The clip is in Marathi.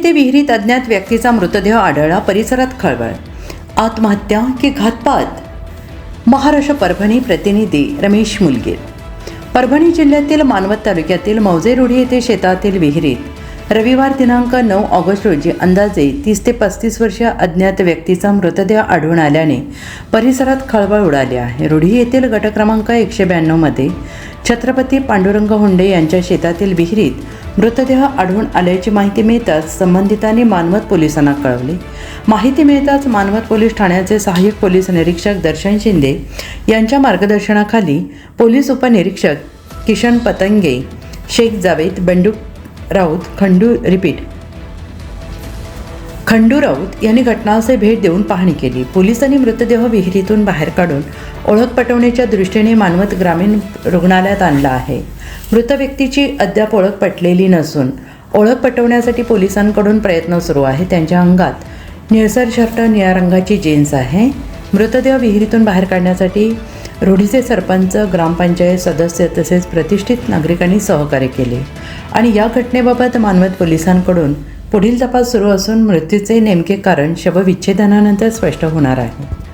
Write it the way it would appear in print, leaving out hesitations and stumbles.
येथे विहिरीत अज्ञात व्यक्तीचा मृतदेह आढळला. परिसरात खळबळ. आत्महत्या की घातपात? महाराष्ट्र परभणी प्रतिनिधी रमेश मुलगीर. परभणी जिल्ह्यातील मानवत तालुक्यातील मौजे रुढी येथे शेतातील विहिरीत रविवार दिनांक 9 ऑगस्ट रोजी अंदाजे 30 ते 35 वर्षीय अज्ञात व्यक्तीचा मृतदेह आढळून आल्याने परिसरात खळबळ उडाली आहे. रुढी येथील गट क्रमांक 192 मध्ये छत्रपती पांडुरंग हुंडे यांच्या शेतातील विहिरीत मृतदेह आढळून आल्याची माहिती मिळताच संबंधितांनी मानवत पोलिसांना कळवले. माहिती मिळताच मानवत पोलीस ठाण्याचे सहाय्यक पोलीस निरीक्षक दर्शन शिंदे यांच्या मार्गदर्शनाखाली पोलीस उपनिरीक्षक किशन पतंगे, शेख जावेद, बंडू राऊत, खंडू राऊत यांनी घटनास्थळी भेट देऊन पाहणी केली. पोलिसांनी मृतदेह विहिरीतून बाहेर काढून ओळख पटवण्याच्या दृष्टीने मानवत ग्रामीण रुग्णालयात आणला आहे. मृत व्यक्तीची अद्याप ओळख पटलेली नसून ओळख पटवण्यासाठी पोलिसांकडून प्रयत्न सुरू आहे. त्यांच्या अंगात निळसर शर्ट, निळ्या रंगाची जीन्स आहे. मृतदेह विहिरीतून बाहेर काढण्यासाठी रुढीचे सरपंच, ग्रामपंचायत सदस्य तसेच प्रतिष्ठित नागरिकांनी सहकार्य केले आणि या घटनेबाबत मानवत पोलिसांकडून पुढील तपास सुरू असून मृत्यूचे नेमके कारण शवविच्छेदनानंतर स्पष्ट होणार आहे.